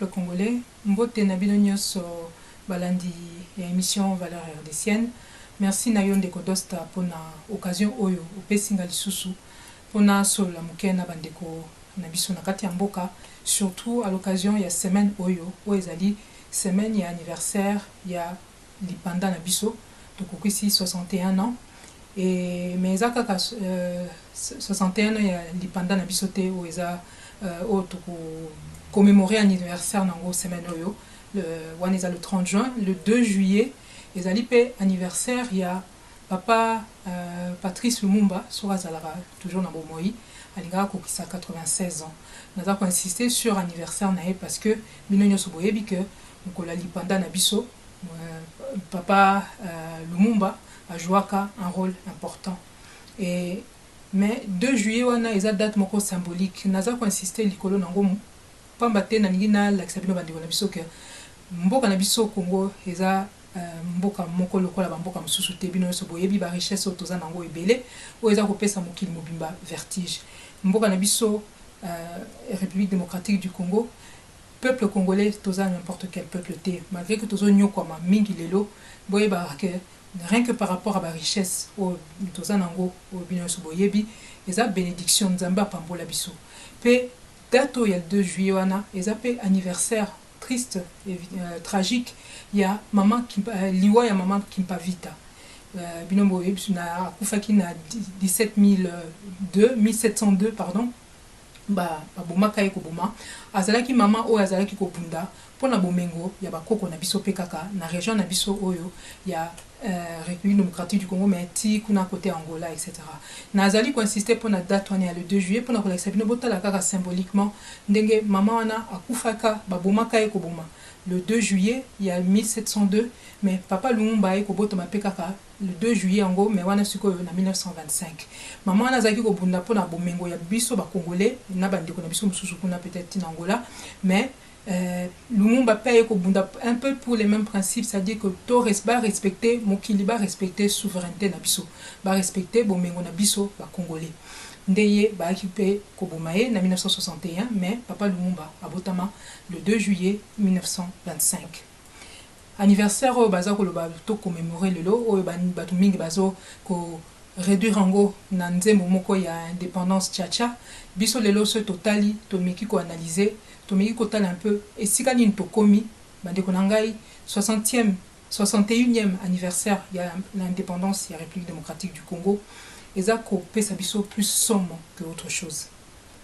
congolais, mbote na bino nyonso balandi ya émission Valeurs RDCienne. Merci na yonde kodosta pona occasion oyo opesinga lisusu pona solola moke na bandeko na biso na kati ya mboka, surtout à l'occasion ya semaine oyo ezali semaine ya anniversaire ya lipanda na biso tokokisi 61 ans. Et mais eza kaka 61 ans ya lipanda na biso te oyo eza oyo toko commémorer anniversaire nango semaine oyo wana eza le 30 juin. Le 2 juillet ezali pe anniversaire ya papa Patrice Lumumba soki azalaka toujours na bomoi alingaka kokisa 96 ans. Naza koinsister sur anniversaire na ye parce que bino nyonso boyebi ke mokolo ya lipanda na biso papa Lumumba ajouaka un rôle important. Et mais 2 juillet wana eza date moko symbolique. Naza koinsister likolo nango pamba te na ningi na lakisa bino bandeko na biso ke mboka na biso Congo eza mboka moko lokola bamboka mosusu te. Bino nyonso boyebi ba richesse oyo toza nango ebele oyo eza kopesa mokili mobimba vertige. Mboka na biso République démocratique du Congo, peuple congolais toza n'importe quel peuple te, malgré que tozo nyokwama mingi lelo boyeba ke rien que par rapport à la richesse au tozanango au binoso boyebi eza bénédiction nzamba pambola biso pe dato ya 2 juillet wana eza pe anniversaire triste et tragique ya maman liwa ya maman Kimpavita binombo yebi na akufaki na 1702 pardon ba bomaka ye koboma azalaki mama oyo azalaki kobunda pona bomengo ya bakoko na biso pe kaka na région na biso oyo ya République démocratique du Congo mais ti kuna côté Angola etc. Nazali insister pour la date wana le 2 juillet pour na kolakisa bino botala kaka symboliquement ndenge mama wana akufaka babomaka ye koboma le 2 juillet il y a 1702 mais papa Lumumba ye kobotama pe kaka le 2 juillet ango mais wana siko na 1925 mama wana azaki kobunda pona bomengo ya biso ba congolais na bandeko na biso mususu kuna peut-être en Angola mais Lumumba paye kobunda un peu pour les mêmes principes, c'est-à-dire que to ba respecter mokili ba respecter souveraineté na biso ba respecter bomengo na biso ba congolais ndeye ba occupé kobomaye na 1961 mais papa Lumumba abotama le 2 juillet 1925 anniversaire oyo baza koloba to commémorer lelo oyo batu mingi bazo ko réduire ango na nzembo moko ya indépendance tchatcha biso lelo so totali to miki ko analyser to miki ko tala un peu et sika nini to komi bandeko na ngai 61e anniversaire ya l'indépendance ya République démocratique du Congo eza ko pesa biso plus somme que autre chose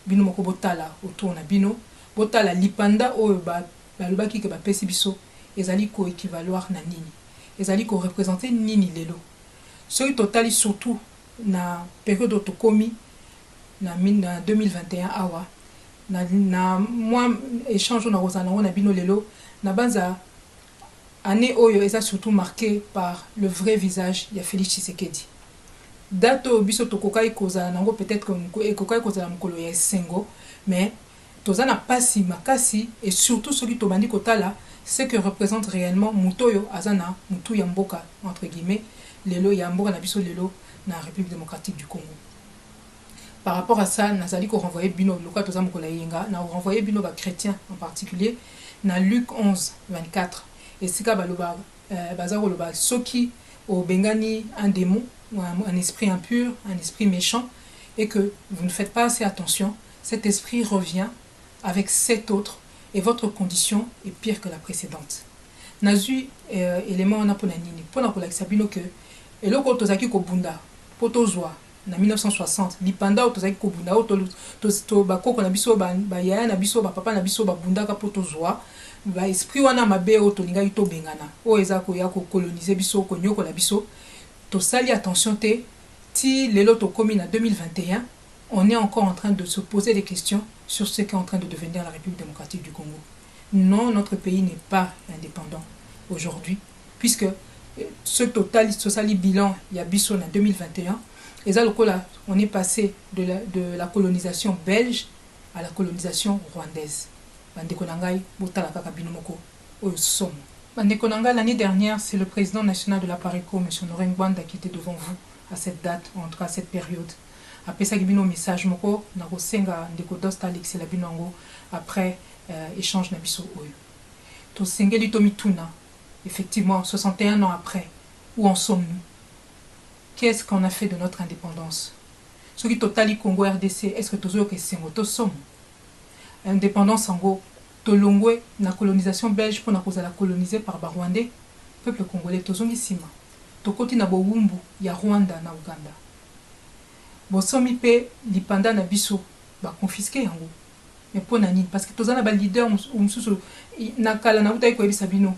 bino moko botala autour na bino botala lipanda oyo balobaki ke bapesi biso ezali ko équivaloir na nini ezali ko représenter nini lelo soki totali surtout na période to komi na 2021 awa na moi échange na rozana na bino lelo na banza année oyo eza surtout marqué par le vrai visage ya Félix Tshisekedi dato biso tokokai kozala nango peut-être que ekokai kozala mokolo ya esengo mais tozana pasi makasi et surtout soki tobandi kotala ce que représente réellement mutoyo azana mutu ya mboka entre guillemets lelo ya mboka na biso lelo na République démocratique du Congo. Par rapport à ça, nazali ko renvoyer bino loka toza mokola yenga na renvoyer bino ba chrétiens en particulier na Luc 11:24 et sika baloba bazaro loba soki o bengani un démon ou un esprit impur, un esprit méchant et que vous ne faites pas assez attention, cet esprit revient avec 7 autres et votre condition est pire que la précédente. Nazu élément na pona nini pona kolakisa bino que eloko tozaki ko bunda potozwa na 1960 lipanda tozaki ko bunda to bakoko na biso ba yaya na biso ba papa na biso ba bunda ka potozwa ba esprit wana mabe o to linga to bengana o eza ko ya ko coloniser biso ko nyoko la biso to sali attention te ti lelo to komi na 2021 on est encore en train de se poser des questions sur ce qu'est en train de devenir la République démocratique du Congo. Non, notre pays n'est pas indépendant aujourd'hui puisque ce total social bilan il y a biso en 2021 et ça on est passé de la colonisation belge à la colonisation rwandaise. Bandekonangai botala kaka bino moko oyo somo. Bandekonangai l'année dernière, c'est le président national de la Pareco M. Laurent Gbagbo qui était devant vous à cette date, en tout cas à cette période. Après ça bino message moko na kosenga ndeko dosta Alex la binongo après échange na biso oyo. Tosengeli tomituna, effectivement, 61 ans après, où en sommes-nous? Qu'est-ce qu'on a fait de notre indépendance? Ce qui totali Congo RDC, est-ce que tozo que c'est moto somme? Indépendance en gros, tolongwe na colonisation belge pour na kozala colonisé par ba Rwandais, peuple congolais tozongi sima. Tokoti na bowumbu ya Rwanda na Uganda. Bosomi pe lipanda na biso ba confisqué yango. Mais pour nani parce que tozana ba leader mususu na kala na utai ko ebisa bino.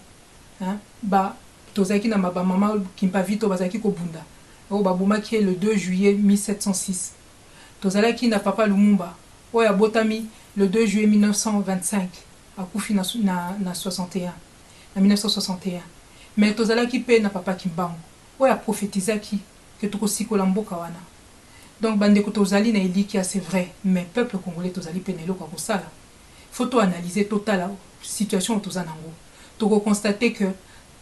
Hein? Ba tozaki na ba mama kimpa vito bazaki ko bunda. O babuma qui est le 2 juillet 1706. Tozalaki na papa Lumumba. Oya botami le 2 juillet 1925. Akufi na 61. Na 1961. Mais tozalaki pe na papa Kimbangu. Oya prophétisaki que tokosikola mboka wana. Donc bandeko tozali na elikia c'est vrai, mais peuple congolais tozali pe na eloko ya kosala. Faut to analyser total situation tozana ngo. Toko constater que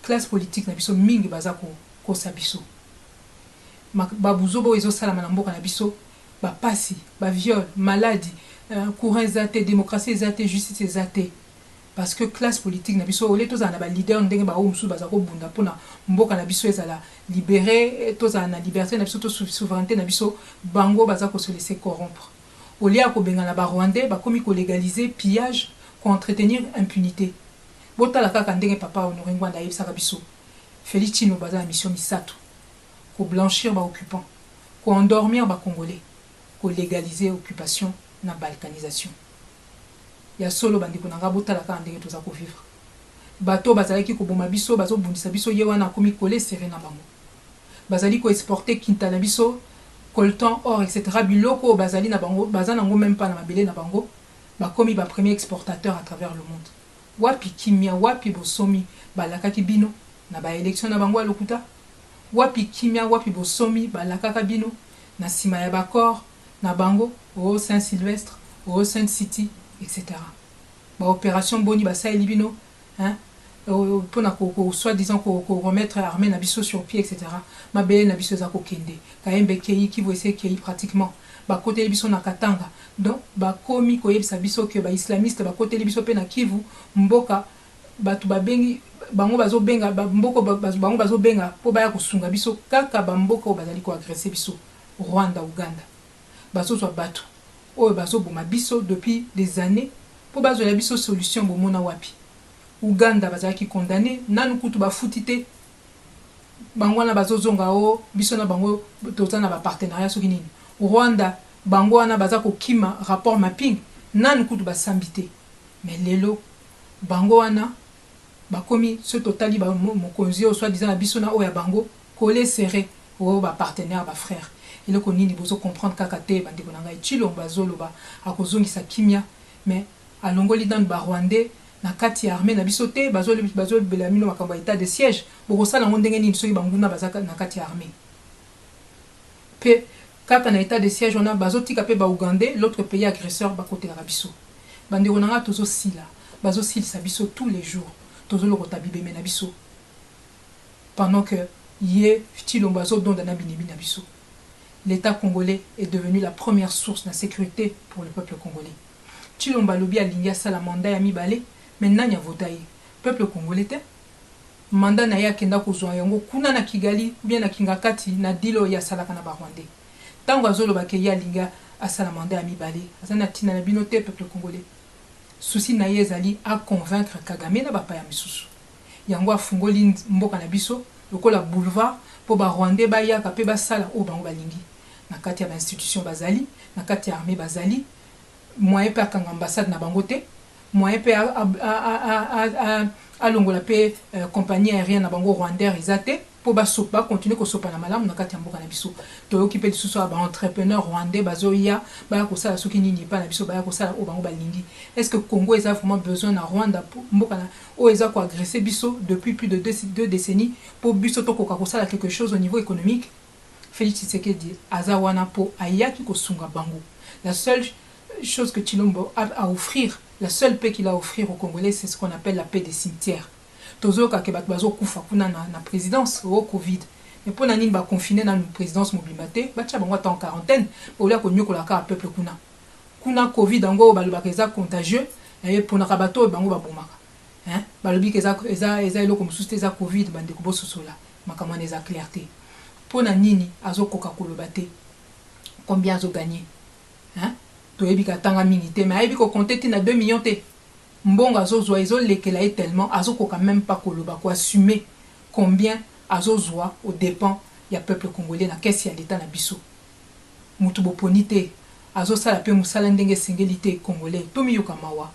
classe politique na biso mingi baza ko sabiso. Babuzo bo ezo sala na mboka na biso, ba pasi, ba viol, maladie, courant ezate, démocratie ezate, justice ezate. Parce que classe politique na biso ole tozana ba leader ndenge ba omsu baza ko bunda pona mboka na biso ezala libéré, tozana liberté na biso to souveraineté na biso bango baza ko se laisser corrompre. Ole ya ko benga na ba Rwandais ba komi ko légaliser pillage, ko entretenir impunité. Botala kaka ndenge papa Honoré Ngwanda yebisa biso. Félix Tshino baza na mission misato. Ko blanchir ba occupants, ko endormir ba Congolais, ko légaliser occupation na balkanisation. Ya solo bandeko nanga botala ka ndenge toza ko vivre. Bato bazalaki ko boma biso, bazo bundisa biso ye wana komi coller serré na bango. Bazali ko exporter kinta na biso, coltan, or etc. Biloko bazali na bango, bazana ngo même pas na mabele na bango, ba komi ba premier exportateur à travers le monde. Wapi kimia, wapi bosomi, balakaki bino na ba élection na bango lokuta. Wapi kimia, wapi bosomi, balakaka bino na sima ya bakor na bango au Saint-Sylvestre, au Saint-City, etc. Ba opération boni ba saeli bino, hein, pour na soi-disant ko remettre armée na biso sur pied, etc. Ma belle na biso za ko kende. Kaembe kei ki vo essayer kei pratiquement. Ba côté biso na Katanga. Donc ba komi ko yebisa biso que ba islamiste ba côté biso pe na Kivu, mboka batu ba bengi bango bazo benga mboko bango bazo benga po baya kosunga biso kaka ba mboka bazali ko agresser biso Rwanda, Uganda. Bazo so batu o bazo boma biso depuis des années po bazo la biso solution bomona wapi. Uganda bazaki condamné nanu kutu ba futite bango na bazo zonga o biso na bango tozana ba partenariat soki nini. Rwanda bango wana bazako kima rapport mapping nanu kutu ba sambité. Mais lelo bango wana bakomi ce totali ba mokonzi o soit disant na biso na o ya bango collé serré o ba partenaire ba frère. Il ko nini bozo comprendre kakate bandeko na ngai Tshilombo azoloba akozongisa kimia mais alongoli dans ba Rwandais na kati armée na biso te bazolo belamino makambo état de siège boko sala ndenge nini soki banguna bazaka na kati armée pe kaka na état de siège on a bazotika pe ba Ougandais l'autre pays agresseur ba côté la biso bandeko na nga tozo sila bazo silisa biso tous les jours tozo lo kotabibe na biso pendant que yé Tshilombo azodonda na binemi na biso. L'État congolais est devenu la première source de sécurité pour le peuple congolais. Tshilombo lobi alingia sala mandat ya mibale maintenant ya votaye peuple congolais te mandat na ya kenda kozwa yango kuna na Kigali bien na Kingakati na dilo ya salaka na ba Rwandais tango azoloba ke ya linga asala mandat ya mibale azana tina na bino te peuple congolais souci na yezali a convaincre Kagame na bapa ya misusu yango afungoli mboka na biso lokola boulevard po ba Rwandais ba ya kape ba sala o bango balingi na kati ya institution bazali na kati ya armée bazali moyen pe akanga ambassade na bango te moyen pe a longola pe compagnie aérienne na bango Rwandais ezate po ba sopa continuer ko sopa na malamu na kati ya mboka na biso to okipe lisusu ba entrepreneur Rwandais bazoya ba ko sala soki nini pa na biso ba ko sala o bango balingi. Est-ce que Congo a vraiment besoin na Rwanda pour mboka na o eza ko agresser biso depuis plus de deux décennies pour biso to ko sala quelque chose au niveau économique? Félix Tshisekedi azawana po ayaki ko sunga bango. La seule chose que Tshilombo a à offrir, la seule paix qu'il a à offrir aux Congolais, c'est ce qu'on appelle la paix des cimetières. Tozo ka ke bat bazo kufa kuna na présidence au Covid. Mais pour nani ba confiner na présidence mobilimate, ba tcha bango en quarantaine, pour la ko nyokola ka peuple kuna. Kuna Covid ango ba lobakeza contagieux, et pour na bato bango babomaka hein balobi ke eza eloko mosusu te eza covid bandeko bososola makambo eza clarté pona nini azokoka koloba te combien azo gagné hein toyebi ka tanga mingi te mais ayebi ko compter tina 2 millions te mbongo azozwa ezolekela ye tellement azokoka même pas koloba ko assumer combien azozwa au dépend ya peuple congolais na kesi ya l'état na biso mutu boponi te azosala pe musala ndenge esengeli te congolais tomiyoka mawa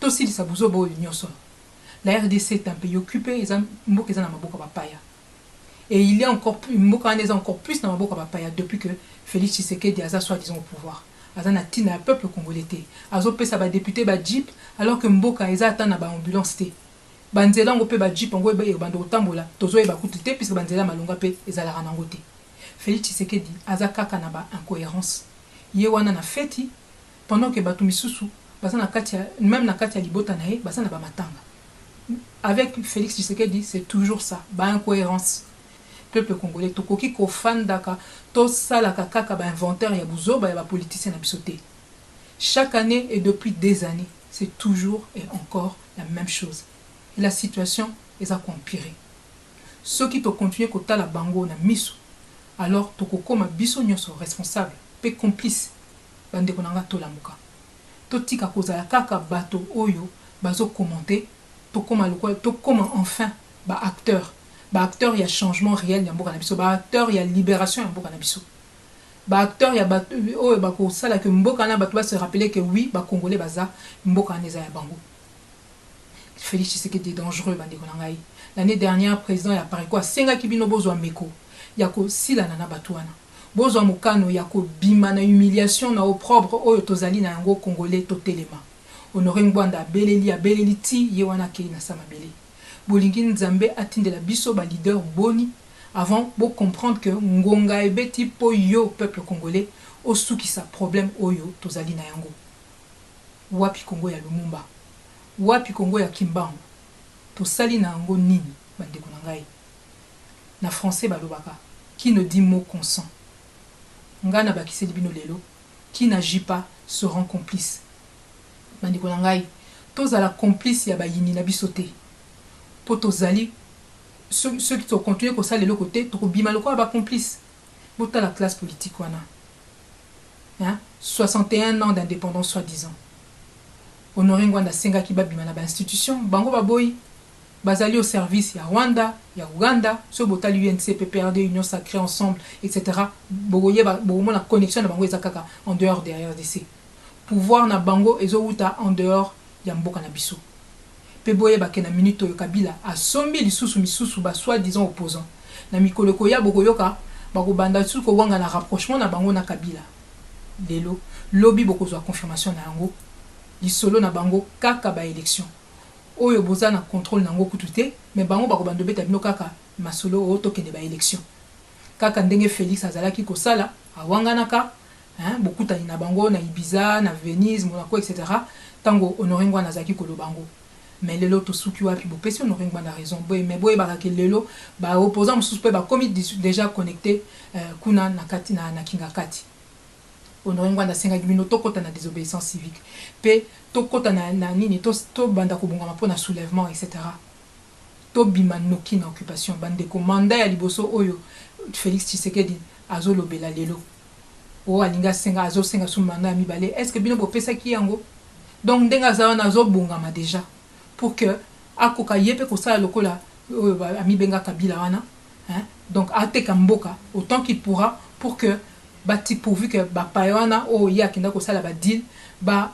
tosilisa buzoba oyo nyonso. La RDC est un pays occupé, mboka eza na maboka bapaya. Et il est encore plus, mboka eza encore plus na maboka bapaya depuis que Félix Tshisekedi aza soi-disant au pouvoir. Aza na tina peuple congolais te. Azo pesa ba député ba jeep alors que mboka eza ata na ba ambulance te. Banzela ngo pe ba jeep ngo eba bando tambola, tozo eba kutu te puisque banzela malonga pe ezala ranango te. Félix Tshisekedi aza kaka na ba incohérence. Ye wana na feti pendant que batu misusu baza na kati même na kati ya libota na ye baza na ba matanga. Avec Félix Tshisekedi, c'est toujours ça, ba incohérence. Peuple congolais, tokoki ko fandaka, to salaka kaka ba inventaire ya buzoba ya ba politicien na bisoté. Chaque année et depuis des années, c'est toujours et encore la même chose. Et la situation est à empirer. Ceux qui to continuer kota la bango na miso, alors tokoko ma biso nyonso responsable, pe complice, bande konanga to lamuka. To tika kozala kaka bato oyo bazo commenter. To comment enfin ba acteur il y a changement réel ya mboka na biso ba acteur il y a libération ya mboka na biso ba acteur il y a ba o ba ko sala que mboka na bato ba se rappeler que oui ba congolais baza mboka neza ya bango. Félix Tshisekedi est dangereux bande konangai. L'année dernière président ya pari quoi senga kibino bozo meko ya ko sila na bato wana bozo mokano ya ko bima na humiliation na opprobre oyo tozali na yango congolais to telema. Honoré Ngwanda beleli ti ye wana ke na sama bele. Bolingi Nzambe atindela biso ba leader boni avant bo comprendre que ngonga ebeti po yo peuple congolais osuki sa problème oyo tozali na yango. Wapi Congo ya Lumumba. Wapi Congo ya Kimbangu. To sali na yango nini bandeko na ngai. Na français balobaka qui ne dit mot consent. Ngana bakiseli bino lelo qui n'agit pas se rend complice. Bandeko na ngai tozala complice ya bayini na biso te po tozali ceux qui sont continuer ko sala lelo côté to bima lokola ba complice bota la classe politique wana hein 61 ans d'indépendance soi-disant Honoré Ngwanda senga ki ba bima na ba institution bango ba boy bazali au service ya Rwanda ya Uganda so botali UNC PPRD Union Sacrée Ensemble etc. bogoye ba bomo na connexion na bango ezakaka en dehors de RDC. Pouvoir na bango ezouta en dehors ya mboka na biso. Pe boye ba ke na minute oyo Kabila asombi lisusu misusu ba soi-disant opposant. Na mikoloko ya bokoyoka bako banda su ko wanga na rapprochement na bango na Kabila. Lelo lobby boko zo confirmation na yango. Lisolo na bango kaka ba élection. Oyo boza na contrôle nango kutute mais bango bako bando beta bino kaka masolo o tokende ba élection. Kaka ndenge Félix azalaki ko sala awanga naka hein bokutani na bango na Ibiza na Venise Monaco etc. Tango Honoré Ngwanda zaki kolo bango mais lelo to suki wapi bo pesi Honoré Ngwanda raison boy mais boy baraka lelo ba opposant mususu pe ba commis déjà connecté kuna na kati na kingakati Honoré Ngwanda senga bino tokota na désobéissance civique pe tokota na nini to banda ko bonga mpo na soulèvement etc. To bima noki na occupation bande ko mandat ya liboso oyo Félix Tshisekedi azolobela lelo o alinga senga azo senga sumana mibale est-ce que bino bo pesa ki yango donc ndenga za wana zo bongama déjà pour que akoka yepe ko sala lokola ami benga Kabila wana hein donc ateka mboka autant qu'il pourra pour que bati pourvu que ba payana o ya kinda ko sala ba deal ba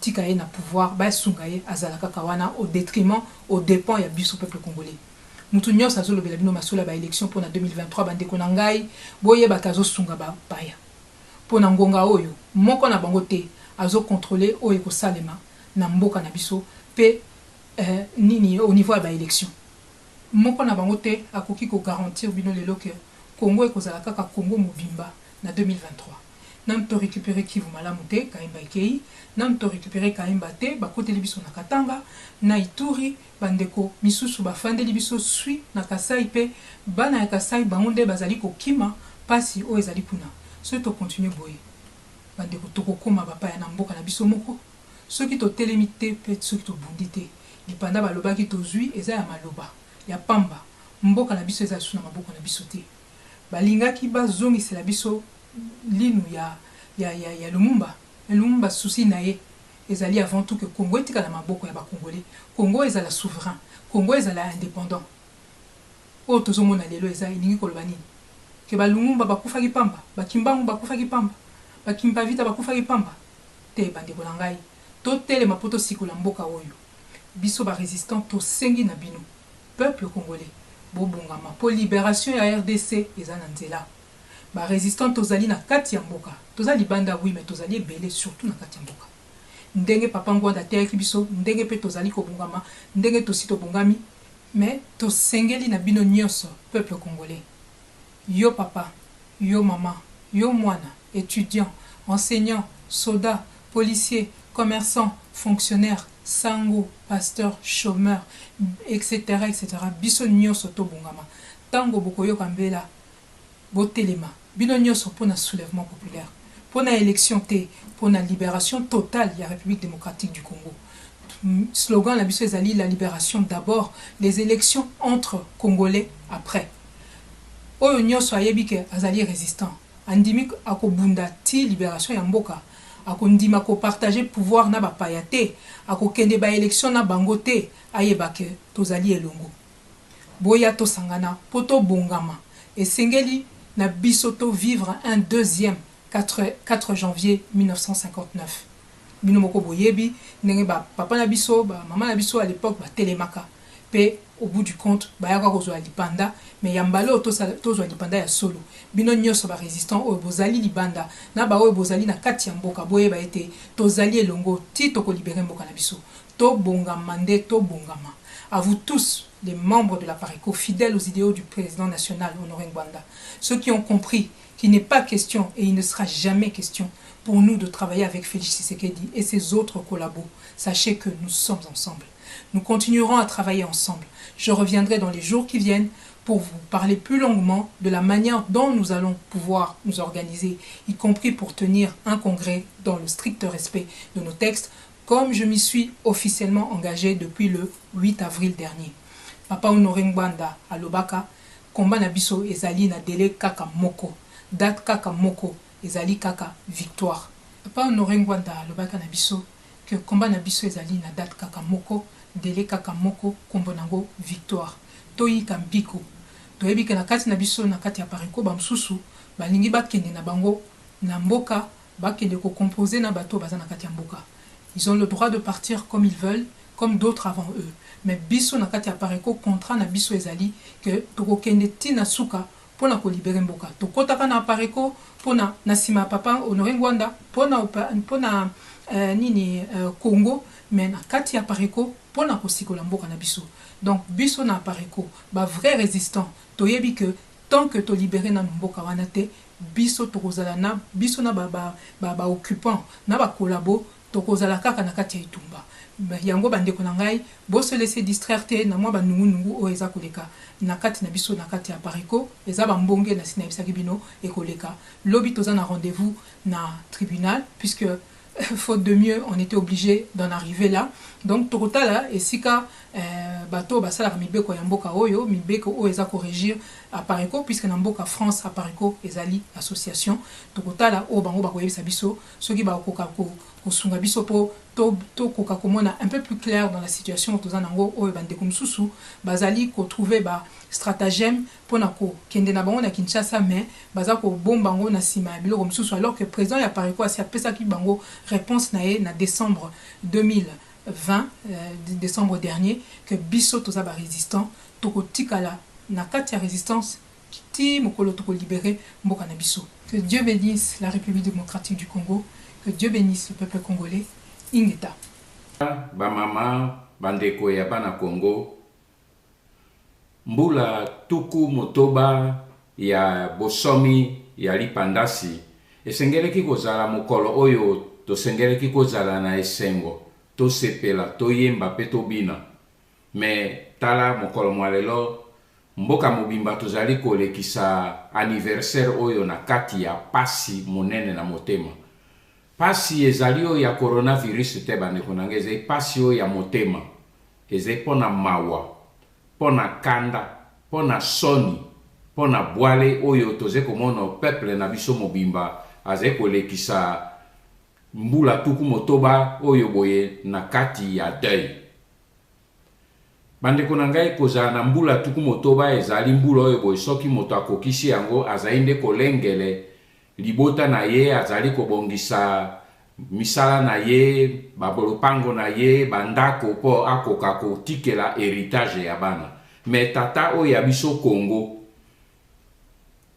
tikaye na pouvoir ba sungaye azala kaka wana au détriment au dépens ya biso peuple congolais. Mutu nyonso azolobela bino masolo ba élection pour na 2023 bande ko nangai boye batazo sunga ba paya. Pona ngonga oyo moko na bango te azo contrôler oyo ko salema na mboka na biso pe nini au niveau ba élection moko na bango te akoki ko garantir bino lelo que Congo ekozala kaka Congo mobimba na 2023 nam to récupérer Kivu malamu te Kaimba Ikei nam to récupérer Kaimba te bakoteli biso na Katanga na Ituri bandeko misusu bafandeli biso sui na Kasai pe bana ya Kasai bango nde bazali kokima pasi o ezali kuna. So to continue boye bandeko tokokoma bapaya na mboka na biso moko soki totelemi te mpe soki tobundi te lipanda balobaki tozwi eza ya maloba ya pamba mboka na biso eza lisusu na maboko na biso te balingaki bazongisela biso linu ya Lumumba. Lumumba souci na ye ezali avant tout que Congo etika na maboko ya bakongolais. Congo ezala souverain, Congo ezala indépendant. Oyo tozomona lelo eza elingi koloba nini ke balumumba bakufaki pamba, bakimbangu bakufaki pamba, bakimbavita bakufaki pamba te bandeko na ngai totelema po tosikola mboka oyo biso barésistant tosengi na bino peuple congolais bobongama po libération ya RDC eza na nzela barésistant tozali na kati ya mboka tozali banda oui mais tozali ebele surtout na kati ya mboka ndenge papa Ngwanda ateyaki biso ndenge mpe tozali kobongama ndenge tosi tobongami mais tosengeli na bino nyonso peuple congolais yo papa yo mama yo mwana étudiant enseignant soldat policier commerçant fonctionnaire sango pasteur chômeur etc biso nyonso tobongama tango bokoyoka mbela botelema bino nyonso mpona soulèvement populaire mpona élection te mpona libération totale ya République démocratique du Congo. Slogan la biso ezali la libération d'abord, les élections entre Congolais après. Oyo nyonso ayebi ke azali résistant andimi akobunda ti libération ya mboka akondima ko partager pouvoir na bapaya te akokende ba élection na bango te ayeba ke tozali elongo boya tosangana poto bongama esengeli na biso to vivre un deuxième 4 janvier 1959 bino moko boyebi ndenge ba papa na biso ba mama na biso à l'époque ba telemaka pe au bout du compte bayaka kozwa lipanda mais yambalo tozwa lipanda ya solo bino nyonso ba résistant oyo bozali libanda na ba oyo bozali na kati ya mboka boyeba ete tozali elongo ti toko libérer mboka na biso to bongama nde to bongama. À vous tous les membres de la PARECO fidèles aux idéaux du président national Honoré Ngwanda, ceux qui ont compris qu'il n'est pas question et il ne sera jamais question pour nous de travailler avec Félix Tshisekedi et ses autres collabos. Sachez que nous sommes ensemble. Nous continuerons à travailler ensemble. Je reviendrai dans les jours qui viennent pour vous parler plus longuement de la manière dont nous allons pouvoir nous organiser, y compris pour tenir un congrès dans le strict respect de nos textes, comme je m'y suis officiellement engagé depuis le 8 avril dernier. Papa Honoré Ngwanda alobaka, combat na biso ezali na délai kaka moko, date kaka moko, ezali kaka victoire. Papa Honoré Ngwanda alobaka na biso que combat na biso ezali na date kaka moko, délai kaka moko, kombo nango victoire. Toyika mbiko, toyebi na kati na biso na kati ya PARECO bamsusu, balingi bakende na bango na mboka, bakende ko composer na bato baza na kati ya mboka. Ils ont le droit de partir comme ils veulent, comme d'autres avant eux. Mais biso na kati ya PARECO contrat na biso ezali que tokokende tina suka pona ko libérer mboka. Tokotaka na PARECO pona nasima papa Honoré Ngwanda pona Congo mais na kati ya PARECO pona ko sikola mboka na biso. Donc biso na PARECO ba vrai résistant toyebi que tant que to libérer na mboka wana te biso tokozala na biso na ba occupant na ba collabo tokozala kaka na kati ya itumba yango bandeko na ngai bo se laisser distraire te na mwa banungu o eza koleka na kati na biso na kati ya PARECO eza bambonge na sina bisaki bino ekoleka lobi toza na rendez-vous na tribunal puisque faute de mieux on était obligé d'en arriver là donc tokotala esika bato basalaka mibeko ya mboka oyo mibeko oyo eza korégir à PARECO puisque na mboka France à PARECO ezali association tokotala o bango bakoyebisa biso soki bakoka kosunga biso po to koka komona un peu plus clair dans la situation toza nango oyo bandeko mosusu bazali kotrouver ba stratagème pona ko kende na bango na Kinshasa mais baza ko bomba bango na sima ya biloko mosusu alors que président ya PARECO asi apesaki bango réponse na ye na décembre 2020 décembre dernier que biso toza ba résistant tokotikala na kati ya résistance ti mokolo toko libérer mboka na biso. Que Dieu bénisse la République démocratique du Congo, que Dieu bénisse le peuple congolais. Ingeta ba mama bandeko ya bana Congo mbula tuku motoba ya bosomi ya lipandasi esengeleki kozala mokolo oyo tosengeleki kozala na esengo tosepela toyemba pe tobina me tala mokolo mwalelo mboka mobimba tozali kolekisa anniversaire oyo na kati ya pasi monene na motema pasi ezali oyo ya coronavirus te bandeko na ngai, ezali pasi oyo ya motema, ezali mpona mawa, mpona kanda, mpona soni, mpona bwale oyo toze komona peuple na biso mobimba azali kolekisa mbula tuku motoba oyo boye na kati ya deuil. Bandeko na ngai, kozala na mbula tuku motoba ezali mbula oyo boye soki moto akokisi yango azali nde kolengele libota na ye, azali kobongisa misala na ye, babolopango na ye, bandako po akoka kotikela héritage ya bana. Me tata oyo ya biso Congo,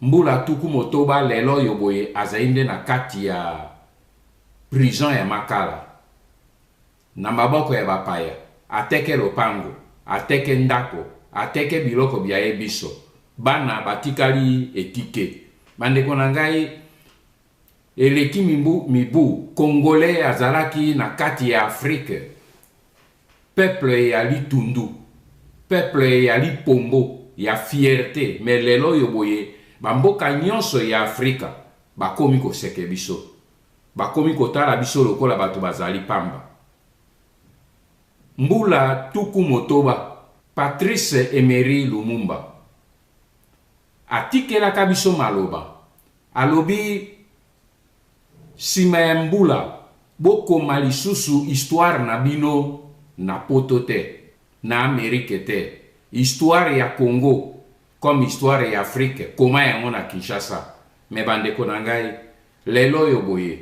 mbula tuku motoba lelo oyo boye azali nde na kati ya prison ya Makala, na maboko ya bapaya, ateke lopango, ateke ndako, ateke biloko bya ye biso, bana batikali etike. Bandeko na ngai, eleki mibu Congolais azalaki na kati ya Afrique, peuple ya litundu, peuple ya lipombo, ya fierté. Me lelo yo boye bamboka nyonso ya Afrika bakomi koseke biso, bakomi kotala biso lokola bato bazali pamba. Mbula tuku motoba, Patrice Emery Lumumba atikelaka biso maloba, alobi sima ya mbula bokoma lisusu histoire na bino na poto te, na Amerike te, histoire ya Congo comme histoire ya Afrique koma yango na Kinshasa. Me bandeko na ngai, lelo yo boye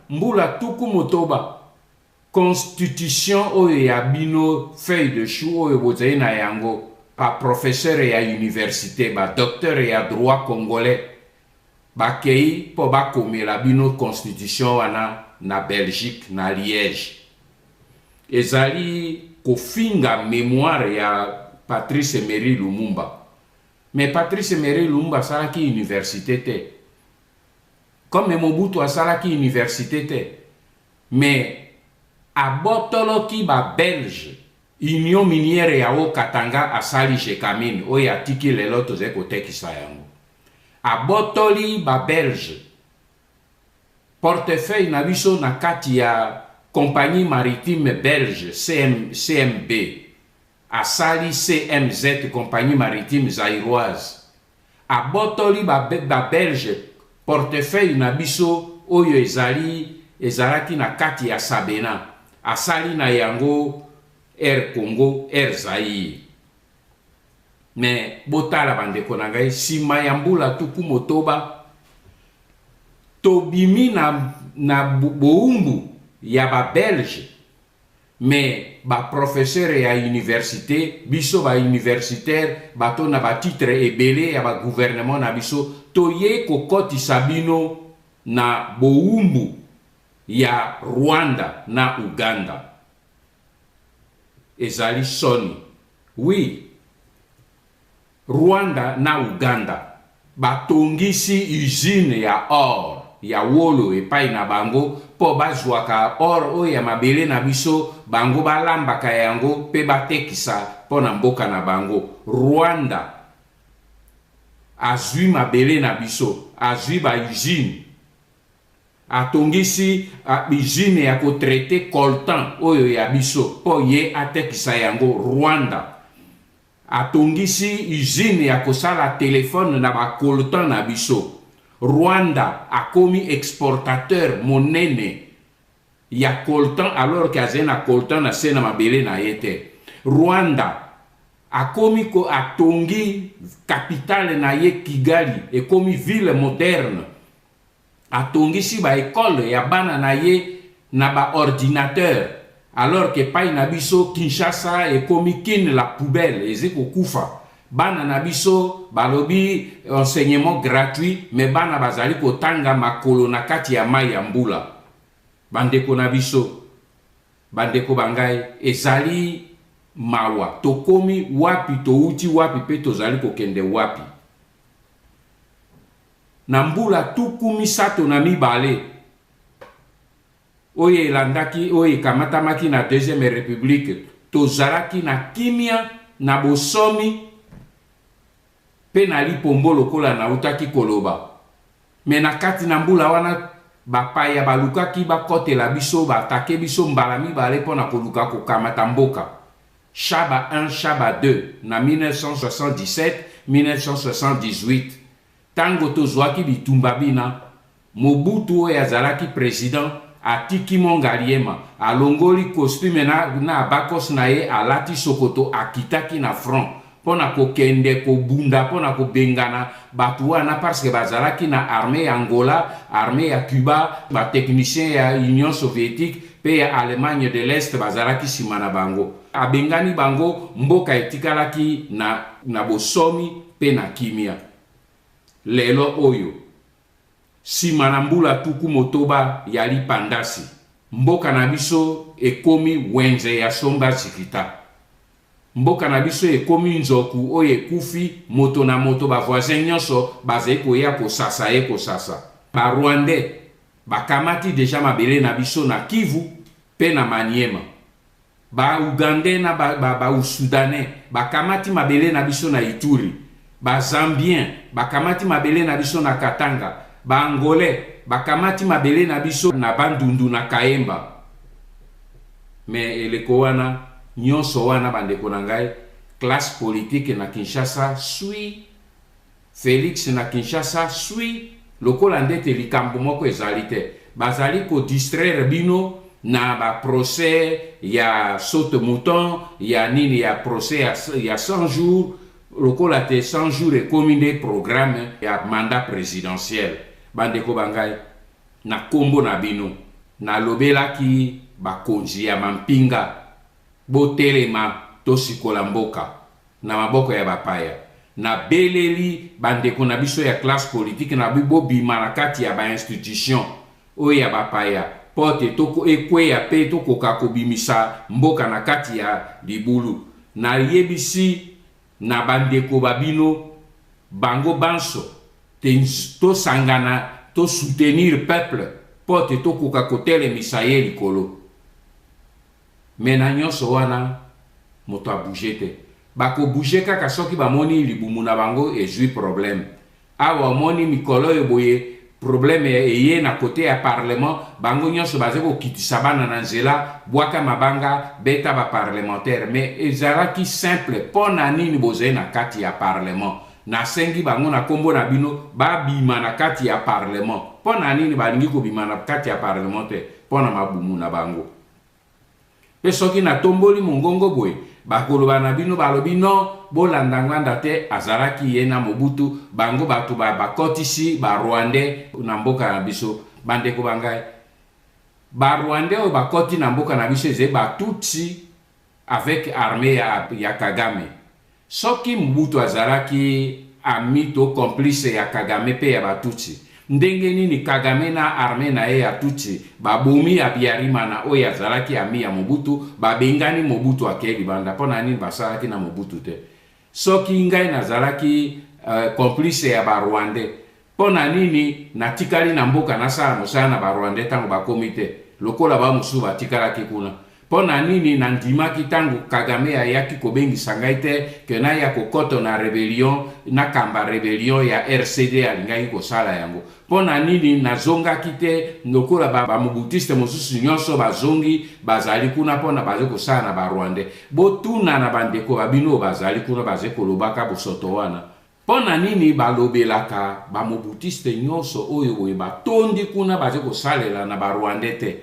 mbula tuku motoba, constitution oyo ya bino feuille de chou oyo bozali na yango pa professeur ya université, ba docteur ya droit congolais, bakei po bakomela bino constitution wana na Belgique, na Liège. Ezali kofinga mémoire ya Patrice Emery Lumumba. Mais Patrice Emery Lumumba salaki université te, comme Mobutu asalaki université te, mais abotoloki ba Belge Union minière ya o Katanga asali Jekamine oyo atiki lelo toze kotekisa yango. Abotoli ba Belge portefeuille na biso na kati ya compagnie maritime belge CMB, asali CMZ, compagnie maritime zaïroise. Abotoli ba Belge portefeuille na biso oyo ezalaki na kati ya Sabena, asali na yango Air Congo, Air Zaïre. Mais botala bandeko na ngai, sima ya mbula tuku motoba tobimi na boumbu ya ba Belge, mais ba professeur ya université biso, ba universitaire bato na ba titre ebele ya ba gouvernement na biso, toye kokotisa bino na boumbu ya Rwanda na Uganda. Ezali soni. Oui, Rwanda na Uganda batongisi usine ya or ya wolo epai na bango po bazwaka or oyo ya mabele na biso, bango balambaka yango pe batekisa po na mboka na bango. Rwanda azwi mabele na biso, azwi ba usine, atongisi usine ya kotraite coltan oyo ya biso po ye atekisa yango. Rwanda atongisi usine ya kosala telefone na ba coltan na biso. Rwanda akomi exportateur monene ya coltan alors que azena coltan na sena mabele na yete. Rwanda akomi ko atongi capitale na ye Kigali, ekomi ville moderne. Atongisi ba école ya bana na ye na ba ordinateur, alors que pai na biso Kinshasa ekomi kin la poubelle, ezeko kufa. Bana na biso balobi enseignement gratuit, mais bana bazali kotanga makolo na kati ya mai ya mbula. Bandeko na biso, bandeko bangai, ezali mawa. Tokomi wapi, touti wapi, pe tozali kokende wapi. Na mbula tuku misato na mibale oye elandaki, oye kamatamaki na Deuxième République, tozalaki na kimia na bosomi pe na lipombo lokola na utaki koloba. Me na kati na mbula wana bapaya balukaki bakotela biso batake biso mbala mibale mpona koluka kokamata mboka. Chaba 1, Chaba 2 na 1977-1978. Tango tozwaki bitumba bina, Mobutu oyo azalaki président atiki Mongaliema, alongoli costume na abakos na ye, alati sokoto, akitaki na front pona kokende kobunda pona kobengana batu wana parce que bazalaki na armée ya Angola, armée ya Cuba, ba technicien ya Union soviétique pe ya Allemagne de l'Est bazalaki sima na bango. Abengani bango, mboka etikalaki na bosomi pe na kimia. Lelo oyo sima na mbula tuku motoba ya lipandasi, mboka na biso ekomi wenze ya somba zikita. Mboka na biso ekomi nzoku oyo ekufi, moto na moto ba voisin nyonso bazali koya kosasa ye kosasa. Ba Rwandais bakamati deja mabele na biso na Kivu pe na Maniema. Ba Ugandais na ba Sudanais bakamati mabele na biso na Ituri. Ba Zambien bakamati mabele na biso na Katanga. Ba Angolais bakamati mabele na biso na Bandundu na Kaemba. Mais eleko wana nyonso wana bandeko na ngai, classe politique na Kinshasa sui, Félix na Kinshasa sui, lokola ndete likambo moko ezali te. Bazali ko distraire bino na ba procès ya saute mouton, ya nini ya procès ya 100 jours, lokola te 100 jours et commune programme ya mandat présidentiel. Bandeko bangai, na kombo na bino, na lobelaki bakonzi ya mampinga, botelema tosikola mboka na maboko ya bapaya. Na beleli bandeko na biso ya classe politique na bibo bima na kati ya ba institution oyo ya bapaya, pote toko ekwe ya pe toko kakobimisa mboka na kati ya libulu. Na yebisi na bandeko babino bango banso to sangana to soutenir peuple pote toko kakotele misaye likolo. Mena nyonso wana moto abujete. Bako bouger kaka soki bamoni libumu na bango ezui problème. Awa moni mikolo yo boye problème eye na côté ya parlement, bango nyonso bazeko kitisa bana na nzela bwaka mabanga beta ba parlementaire. Mais ezalaki simple pona nini boze na kati ya parlement. Na sengi bango na kombo na bino ba bima na kati ya parlement. Pona nini balingi ko bima na kati ya parlementaire pona mabumu na bango. Pe soki na tomboli mongongo boye bakoloba na bino balobi no bolandanganda te azalaki ye na Mobutu, bango batu bakotisi ba Rwandais na mboka na biso. Bandeko bangai, ba Rwandais o bakoti na mboka na biso ze batutsi avec armée ya Kagame. Soki Mobutu azalaki ami to complice ya Kagame pe ya batutsi, ndenge nini Kagame na armée na ye ya tutsi babomi ya Biarimana oyo azalaki ami ya Mobutu, babengani Mobutu akeli banda pona nini basalaki na Mobutu te. Soki ngai nazalaki complice ya ba Rwandais, pona nini natikali na mboka nasala mosala na ba Rwandais tango bakomi te lokola ba musu batikalaki kuna. Pona nini nandimaki tango Kagame ayaki kobengisa ngai te ke na ya kokoto na rebellion na kamba rebellion ya RCD alingaki kosala yango. Pona nini nazongaki te lokola ba mobutiste mosusu nyonso bazongi bazali kuna pona baze kosala na ba Rwandais. Botuna na bandeko babino bazali kuna baze kolobaka bosoto wana. Pona nini balobelaka ba mobutiste nyonso oyo boye batondi kuna baze kosalela na ba Rwandais te.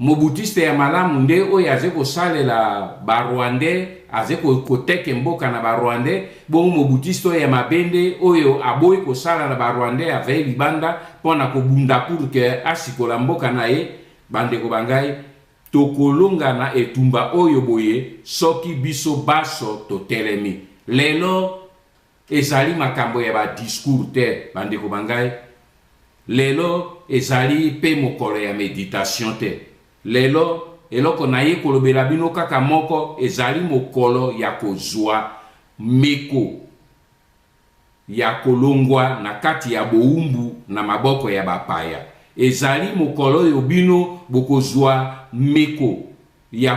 Mobutiste ya malamu nde oyo aze kosalela ba Rwandais, aze koteke mboka na ba Rwandais, bongo mobutiste oyo ya mabende oyo aboyi kosala na ba Rwandais avei libanda pona kobunda pour que asikola mboka na ye. Bandeko bangai, tokolonga na etumba oyo boye soki biso baso totelemi. Lelo ezali makambo ya ba discours te, bandeko bangai. Lelo ezali pe mokolo ya meditation te. Lelo eloko na ye kolobela bino kaka moko ezali mokolo ya kozwa meko ya kolongwa na kati ya boumbu na maboko ya bapaya. Ezali mokolo yo bino bokozwa meko ya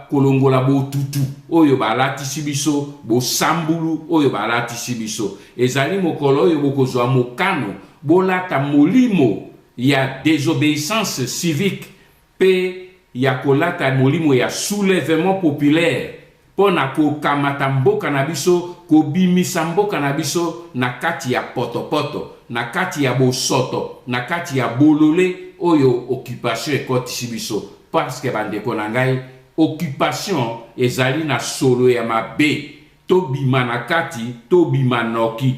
kolongola botutu oyo balatisi biso, bosambulu oyo balatisi biso. Ezali mokolo yo bokozwa mokano bolata molimo ya désobéissance civique pe ya kolata molimo ya soulèvement populaire pona kokamata mboka na biso kobimisa mboka na biso na kati ya potopoto na kati ya bosoto na kati ya bolole oyo occupation ekotisi biso parce que bandeko na ngai occupation ezali na solo ya mabe tobima na kati tobima noki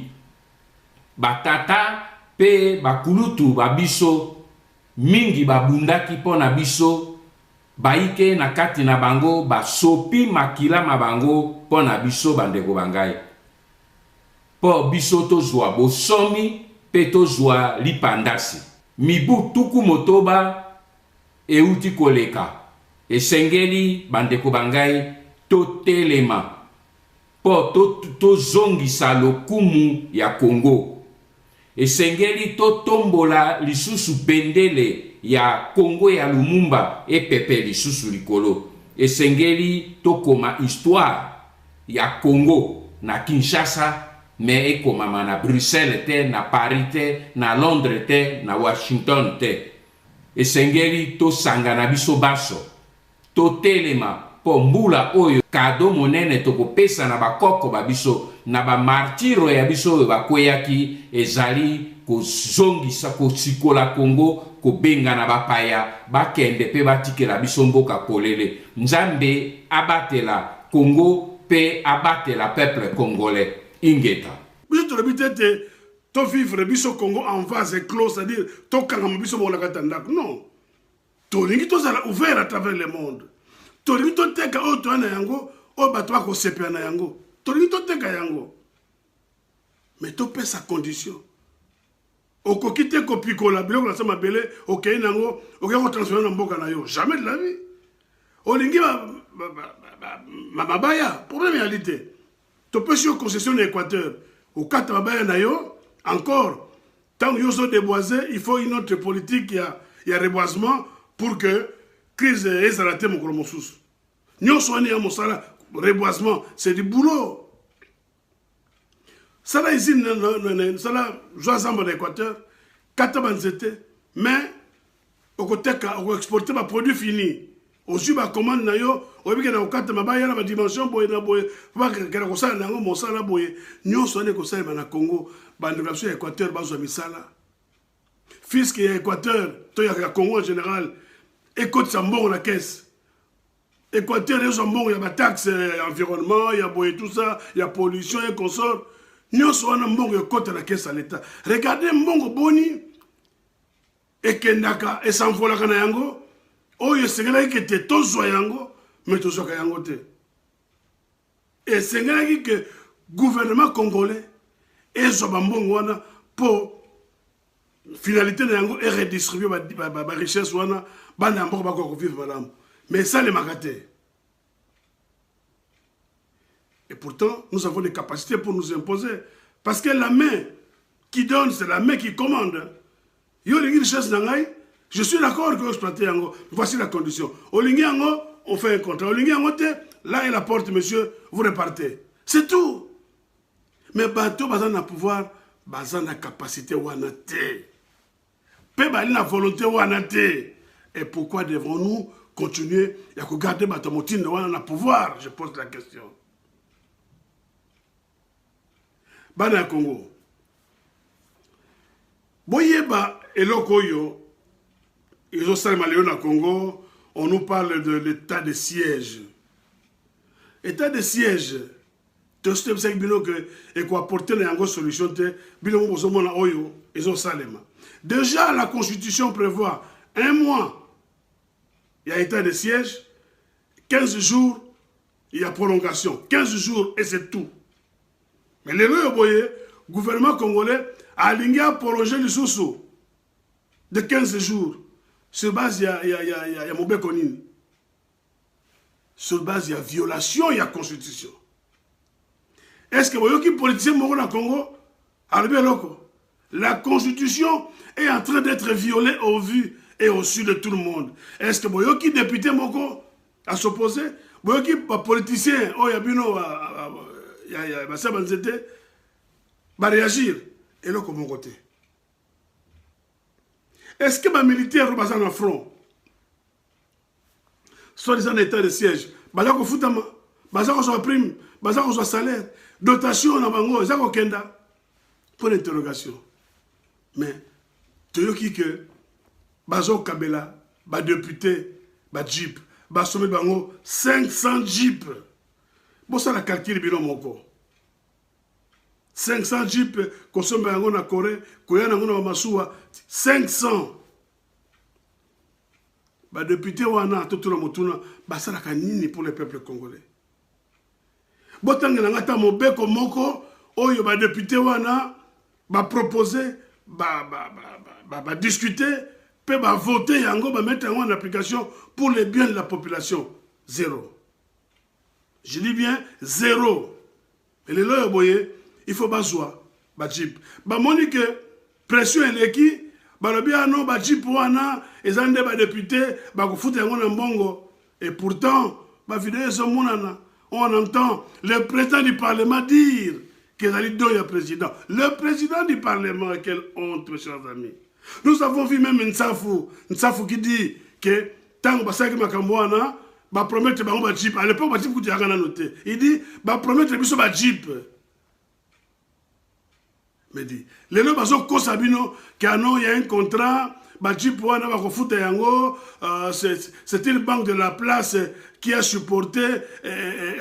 batata pe bakulutu babiso mingi babundaki pona biso baike na kati na bango basopi makila mabango pona biso bandeko bangai po biso tozwa bosomi pe tozwa lipandasi mibu tuku motoba euti koleka esengeli bandeko bangai totelema po tozongisa lokumu ya Congo esengeli totombola lisusu bendele ya Congo ya Lumumba epepe lisusu likolo esengeli tokoma histoire ya Congo na Kinshasa me ekoma na Bruxelles te na Paris te na Londres te na Washington te esengeli tosanga na biso baso totelema po mbula oyo kado monene tokopesa na bakoko babiso na bamartiro ya biso oyo bakweyaki ezali kozongisa kosikola Congo kobenga na bapaya bakende pe batikela biso mboka polele nzambe abatela Congo pe abatela peuple congolais ingeta biso tolobi tete to vivre biso Congo en vase clos, c'est-à-dire tokangama biso molakata ndako non tolingi tozala ouvert à travers le monde tolingi toteka oyo toya na yango oyo bato bakosepela na yango tolingi toteka yango mais topesa condition okoki te kopikola biloko na sa mabele okei nango okei kotransforme na mboka na yo jamais de la vie olingi mabaya problème ya lite topesi yo concession na Équateur okata mabaya na yo encore tant yo so déboisé il faut une autre politique ya reboisement pour que crise ezala te mokolo mosusu nyonso wana ya mosala reboisement c'est du boulot sala usine sala joa zamba na Équateur kata banzete mais okoteka okoexporter baproduit fini ozwi bacommande na yo oyebike na kokata mabaya na badimension boye na boye bakela kosala na yango mosala boye nyonso wana ekosalema na Congo bandeko na biso ya Équateur bazwa misala fisc ya Équateur to ya Congo en général ekotisa mbongo na caisse Équateur ezwa mbongo ya bataxe environnement ya boye tout ça ya pollution et consort nyonso wana mbongo ekota na caisse à l'état regardez mbongo boni ekendaka esanfolaka na yango oyo esengelaki ke te tozwa yango me tozwaka yango te esengelaki ke gouvernement congolais ezwa bambongo wana po finalité na yango eredistribue richesse wana bana ya mboka bakoka kovivre malamu mais esalemaka te et pourtant nous avons des capacités pour nous imposer parce que la main qui donne c'est la main qui commande yo lingi richesse na ngai je suis d'accord que exploiter yango voici la condition olingi yango on fait un contrat olingi yango te là est la porte monsieur vous repartez c'est tout mais bato baza na pouvoir baza na capacité wana te pe bali na volonté wana te et pourquoi devons-nous continuer à regarder bato motine wana na pouvoir je pose la question bana Congo boyeba eloko yo ils ont salement na Congo on nous parle de l'état de siège état de siège to step sek bino que et quoi apporter na yango solution te bino mo zomona oyo ils ont salement déjà la constitution prévoit 1 mois il y a état de siège 15 jours il y a prolongation 15 jours et c'est tout mais le gouvernement congolais a lingi à prolonger le sous de 15 jours sur base il y a Mobé Konini sur base il y a violation il y a constitution est-ce que vous qui politicien moko na Congo arrivé loko la constitution est en train d'être violée au vu et au su de tout le monde est-ce que vous qui député moko à s'opposer vous qui politicien oh yabino ya ba réagir et là comme côté Est-ce que les militaires sont en front? Soit ils en état de siège. Baza ko futama, baza ko so prime, baza ko so salaire, dotation na bango, za ko kenda. Pour l'interrogation. Mais toyoki que bazo kabela, ba député, ba jeep, ba sommet bango 500 jeep. Bon ça la calcul bino moko. 500 jeep consomme bango na Corée, koya na ngona masuwa 500. Ba député wana totula motuna basala kanini pour le peuple congolais. Botangela ngata mobeko moko oyo ba député wana ba proposer ba discuter peut ba voter yango ba mettre en application pour le bien de la population. Zéro. Je dis bien zéro. Et les lois boye, il faut bazwa ba jeep. Ba monique pression eleki balobi ano ba jeep wana ezande ba député ba ko foutre yango na mbongo et pourtant ba vidéo so monana on entend le président du parlement dire que il y a président. Le président du parlement, quelle honte, mes chers amis. Nous avons vu même Nsafu qui dit que tant que Basaki Makambouana va promettre un jeep. À l'époque, Jeep Kouti a noté. Il dit va promettre un jeep. Mais dit les gens qui ont Sabino qu'il y a un contrat. C'est une banque de la place qui a supporté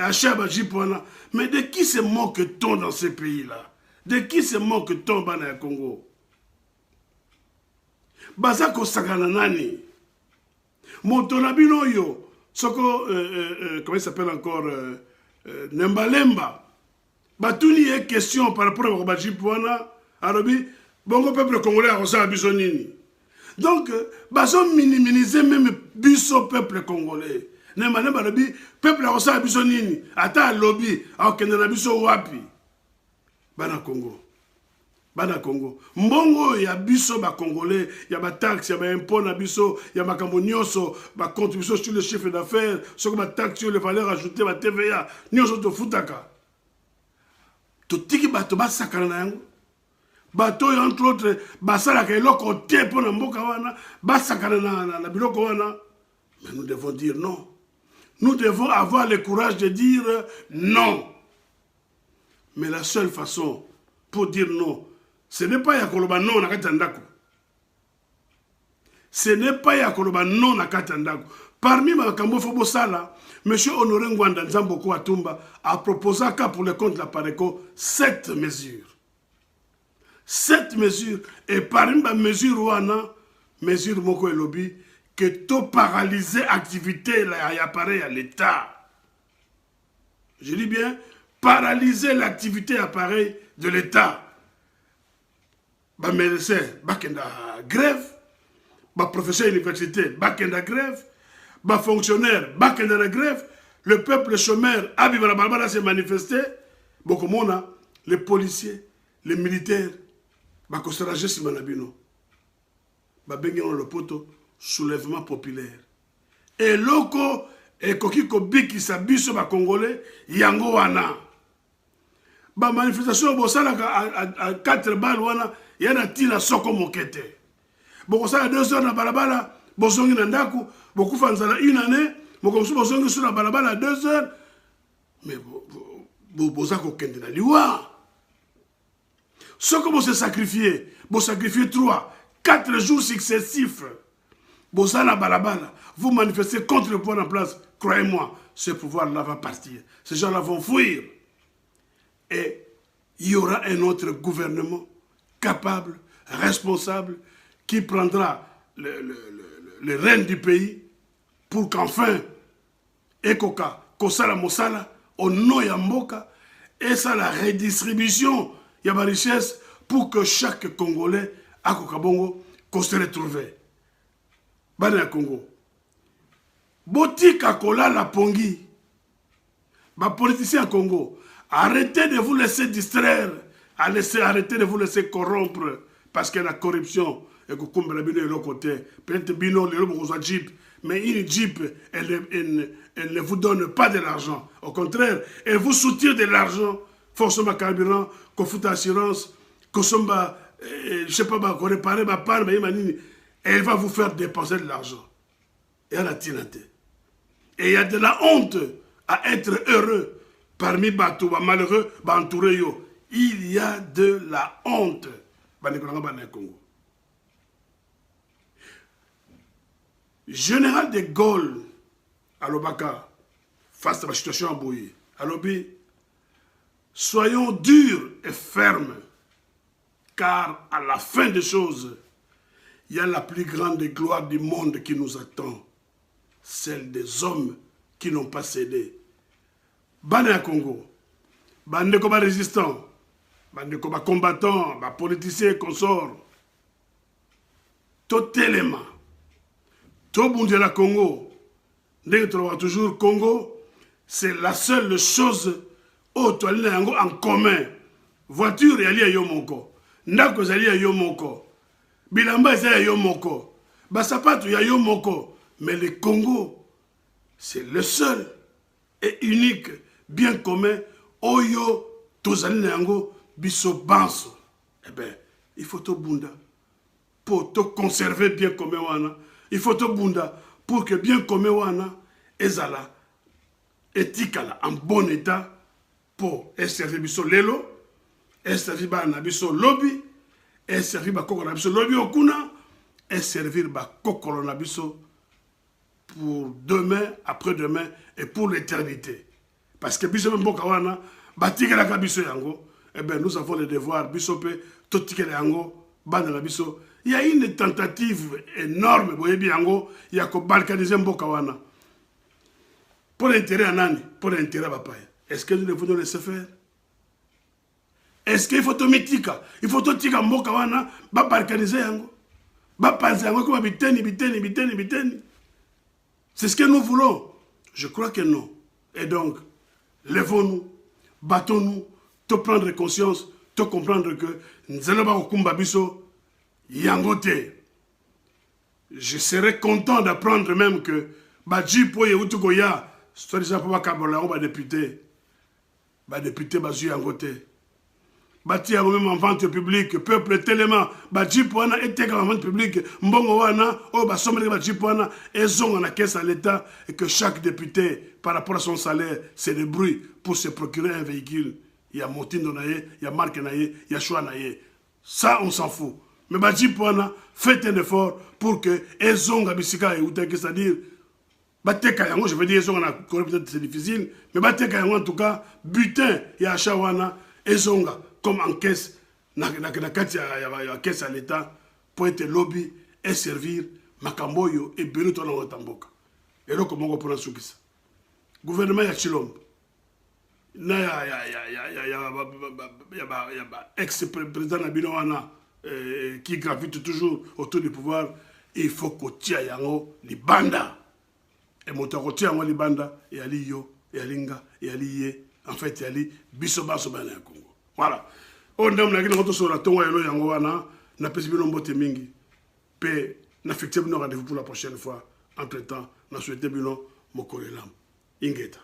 achat Bajipouana. Mais de qui se moque-t-on dans ce pays-là? De qui se moque-t-on dans le Congo? Bazako Sagananani. Montonabino yo. Soko, comment il s'appelle encore? Nembalemba. Batouni est question par rapport à Bajipouana. Arabi, bongo peuple congolais a reçu à Bisonini. Donc, bazo minimiser même biso peuple congolais. Nemba lobi peuple a osa biso nini ata lobby akende na biso wapi bana Congo. Bana Congo. Mbongo ya biso ba congolais, ya ba taxe, ya ba impôt na biso, ya makambo nyonso, ba contribution sur le chiffre d'affaires, sur ba taxe sur les valeurs ajoutées, ba TVA, nyonso to futaka. To tiki bato ba sakana na yango. Bato entre autres basala ka eloko te po na mboka wana basakana na biloko wana. Mais nous devons dire non. Nous devons avoir le courage de dire non. Mais la seule façon pour dire non, ce n'est pas yakoloba non na katandako. Ce n'est pas yakoloba non na katandako. Parmi makambo fobo sala, M. Honoré Ngwanda Nzamboko Atumba a proposé pour le compte de la Pareco 7 mesures. 7 mesures. Et parmi les mesures, wana, mesure moko et lobby, que tout paralyser l'activité appareil à l'État. Je dis bien, paralyser l'activité appareil de l'État. Bah médecin, bakenda grève. Bah professeur université, bakenda grève. Bah fonctionnaire, bakenda la grève. Le peuple chômeur, abibala barbara s'est manifesté. Beaucoup de monde, les policiers, les militaires, bah kosaraje si manabino. Bah bengenon le poto. Soulèvement populaire. Et loko et kokiko biki sa biso ba congolais yango wana. Ba manifestation bo sala à 4 balles wana yana tina soko mokete. Bo sala 2 heures na balabala bo zongi na ndaku bo kufa nzala une année mo komsu bo zongi sur la balabala 2 heures. Mais bo zako kende na liwa. Soko bo se sacrifier 3 4 jours successifs. Bozala balabala, vous manifestez contre le pouvoir en place. Croyez-moi, ce pouvoir-là va partir. Ces gens-là vont fuir. Et il y aura un autre gouvernement capable, responsable, qui prendra le règne du pays pour qu'enfin, Ekoka, Kosala Mosala, au nom Yamboka, et ça la redistribution, il y a ma richesse pour que chaque Congolais, à Kokabongo, se retrouve. Bana Congo. Botika kola la pongi. Ba politiciens Congo. Arrêtez de vous laisser distraire. Arrêtez de vous laisser corrompre. Parce qu'il y a la corruption. Et que comme la bino est l'autre côté. Peut-être bino, les gens ont jeep. Mais une jeep, elle ne vous donne pas de l'argent. Au contraire, elle vous soutient de l'argent. Forcément carburant, qu'on fout assurance, qu'on somba, je sais pas, qu'on répare ma panne, mais Et elle va vous faire dépenser de l'argent. Et elle a tinate. Et il y a de la honte à être heureux parmi Batou, malheureux, entouré yo. Il y a de la honte. Général de Gaulle, à l'Obaka, face à la situation à Bouye, à l'Obi, soyons durs et fermes, car à la fin des choses, il y a la plus grande gloire du monde qui nous attend, celle des hommes qui n'ont pas cédé. Bane à Congo, bande comme résistants, bande comme combattants, politiciens, consorts, tout élément, tout le monde de la Congo, dès que tu toujours Congo, c'est la seule chose où tu as en commun. Voiture, il y a Yomoko. Ndako, il y a Yomoko. Bilamba, il y a Yomoko. Basapato, il y a Yomoko. Mais le Congo, c'est le seul et unique bien commun. Oyo, Tozali Nango, Biso Banso. Eh bien, il faut tout bunda. Pour te conserver bien commun wana. Il faut tout bunda. Pour que bien commun wana, ezala, etikala, en bon état, pour servir biso lelo, servir na biso lobby, servir ba kokolo na biso lobby okuna, servir ba kokolo na biso pour demain, après-demain et pour l'éternité. Parce que biso mboka wana, batikela ka biso yango, eh ben nous avons le devoir biso pe totikela yango bana na biso. Il y a une tentative énorme boyebi yango ya ko balkaniser mboka wana. Pour l'intérêt à Nani, pour l'intérêt à Bapaya. Est-ce que nous devons laisser faire? Est-ce qu'il faut tout mitika? Il faut tout tika mboka wana, ba balkaniser yango. Ba panzer yango comme biteni. C'est ce que nous voulons. Je crois que non. Et donc, levons-nous, battons-nous, te prendre conscience, te comprendre que nous allons pas biso yangote. Je serais content d'apprendre même que Badjipo et Utukoya, soit disant pour Kabola, on va député. Député Bazu yangote. Bati a même en vente publique, peuple tellement, Badjipo wana était en vente publique, Mbongo wana, oh basomele Badjipo wana, ils ont la caisse à l'État et que chaque député, par rapport à son salaire, se débrouille pour se procurer un véhicule. Il y a Motindo naye, il y a Marc naye, il y a Choua naye. Ça, on s'en fout. Mais Badjipo wana, faites un effort pour que ils ont la bisika et Outeke, c'est-à-dire, Bateka yango, je veux dire, ils ont la peut-être c'est difficile, mais Bateka yango en tout cas, butin, il y a Chawana, ils ont comme en caisse, na caisse à l'État, pour être lobby et servir Makamboyo et Beluto na Tamboka. Et là, comment on peut en soupir? Gouvernement ya Chilombo. Na ya ex-président Nabino wana qui gravite toujours autour du pouvoir, il faut qu'on tire yango li banda. Et mon tire yango li banda et ali yo et alinga et ali ye. En fait, il y a les bisoba sobana Congo. Voilà. On donne la gueule sur la tonga yelo yango wana na pesi bino mbote mingi. Pe na fixé bino rendez-vous pour la prochaine fois. Entre-temps, na souhaité bino mokorelam. Ingeta.